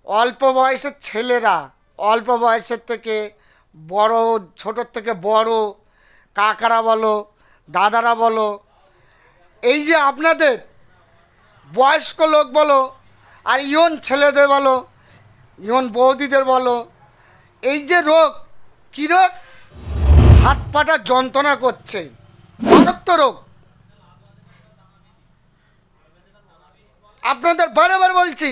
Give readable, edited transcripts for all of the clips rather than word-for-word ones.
অল্প বয়সের ছেলেরা, অল্প বয়সের থেকে বড়, ছোটোর থেকে বড়, কাকারা বলো, দাদারা বলো, এই যে আপনাদের বয়স্ক লোক বলো, আর ইয়ন ছেলেদের বলো, ইয়ন বৌদিদের বলো, এই যে রোগ, কী রোগ? হাত পাটা যন্ত্রণা করছে, মারাত্মক রোগ। আপনাদের বারবার বলছি,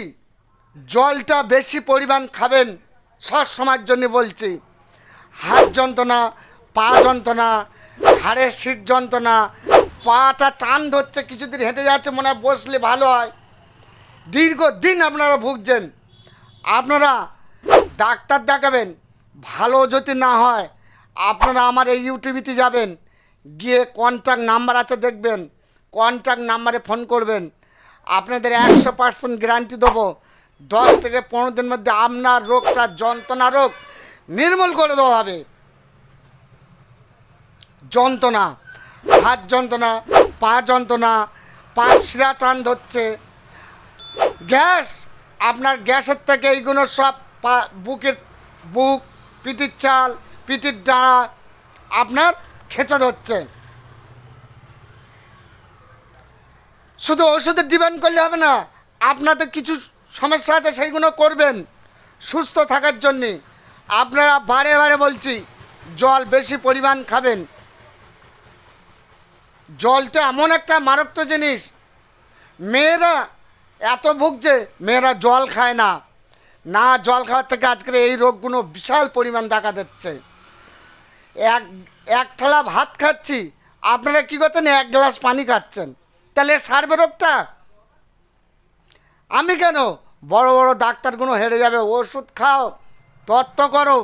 জলটা বেশি পরিমাণ খাবেন, সব সময়ের জন্য বলছি। হাত যন্ত্রণা, পা যন্ত্রণা, ঘাড়ের শির যন্ত্রণা, পাটা টান ধরছে, কিছুদিন হেঁটে যাচ্ছে মনে হয় বসলে ভালো হয়, দীর্ঘদিন আপনারা ভুগছেন। আপনারা ডাক্তার দেখাবেন, ভালো যদি না হয় আপনারা আমার এই ইউটিউবিতে যাবেন, গিয়ে কন্ট্যাক্ট নাম্বার আছে দেখবেন, কন্ট্যাক্ট নাম্বারে ফোন করবেন। আপনাদের 100% গ্যারান্টি দেবো, 10 থেকে 15 দিনের মধ্যে আপনার রোগটা, যন্ত্রণা রোগ নির্মূল করে দেওয়া হবে। যন্ত্রণা, হাত যন্ত্রণা, পা যন্ত্রণা, পা শিরা টান ধরছে, গ্যাস, আপনার গ্যাসের থেকে এইগুলো সব বুক, পিঠির চাল, পিঠির ডাঁড়া আপনার খেঁচে ধরছে। শুধু ওষুধের ডিমান্ড করলে হবে না, আপনাদের কিছু সমস্যা আছে সেইগুলো করবেন সুস্থ থাকার জন্যে। আপনারা বারে বারে বলছি, জল বেশি পরিমাণ খাবেন। জলটা এমন একটা মারাত্মক জিনিস, মেয়েরা এত ভুগছে, মেয়েরা জল খায় না, না জল খাওয়ার থেকে আজকের এই রোগগুলো বিশাল পরিমাণ দেখা দিচ্ছে। এক এক থালা ভাত খাচ্ছি, আপনারা কী করছেন? 1 গ্লাস পানি খাচ্ছেন, তাহলে সারবে রোগটা? আমি কেন? বড় বড় ডাক্তারগুলো হেরে যাবে, ওষুধ খাও, তত্ত্ব করো,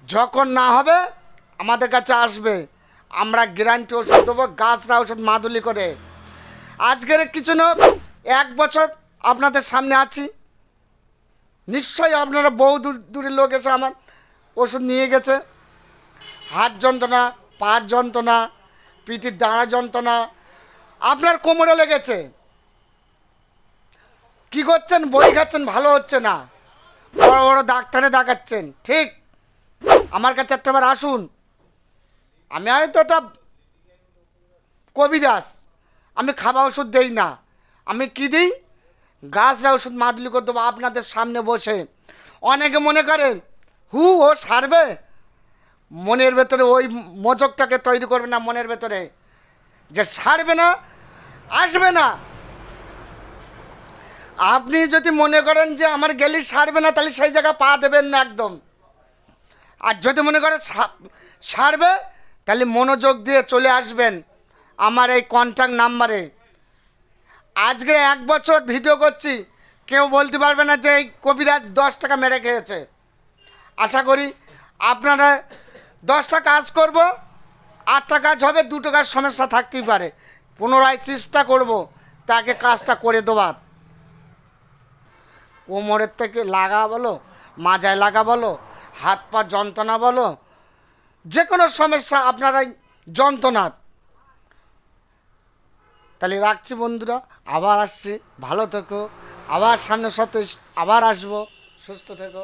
যখন না হবে আমাদের কাছে আসবে, আমরা গ্যারান্টি ওষুধ দেবো, গাছরা ওষুধ মাদুলি করে। আজকের কিছু না, 1 বছর আপনাদের সামনে আছি, নিশ্চয়ই আপনারা বহু দূরের লোক এসে আমার ওষুধ নিয়ে গেছে। হাত যন্ত্রণা, পা যন্ত্রণা, পিঠির দাঁড়া যন্ত্রণা, আপনার কোমরে লেগেছে, কী করছেন? বই খাচ্ছেন, ভালো হচ্ছে না, বড় বড় ডাক্তারে দেখাচ্ছেন। ঠিক, আমার কাছে একটাবার আসুন, আমি হয়তো এটা কবিরাজ, আমি খাওয়া ওষুধ দেই না, আমি কি দিই? গাছরা ওষুধ মাদুলি করে দেবো আপনাদের সামনে বসে। অনেকে মনে করেন ও সারবে, মনের ভেতরে ওই মজকটাকে তৈরি করবে না, মনের ভেতরে যে সারবে না, আসবে না। আপনি যদি মনে করেন যে আমার গেলি সারবে না, তাহলে সেই জায়গায় পা দেবেন না একদম। আর যদি মনে করেন সারবে, তাহলে মনোযোগ দিয়ে চলে আসবেন আমার এই কন্ট্যাক্ট নাম্বারে। আজকে 1 বছর ভিডিও করছি, কেউ বলতে পারবে না যে এই কবিরাজ 10 টাকা মেরে খেয়েছে। আশা করি আপনারা 10টা কাজ করব, 8টা কাজ হবে, 2টো কাজ সমস্যা থাকতেই পারে, পুনরায় চেষ্টা করব তাকে কাজটা করে দেওয়ার। কোমরের থেকে লাগা বলো, মাজায় লাগা বলো, হাত পা যন্ত্রণা বলো, যে কোনো সমস্যা আপনারাই যন্ত্রণার। তাহলে রাখছি বন্ধুরা, আবার আসছি, ভালো থেকো, আবার সামনের সপ্তাহে আবার আসবো, সুস্থ থেকো।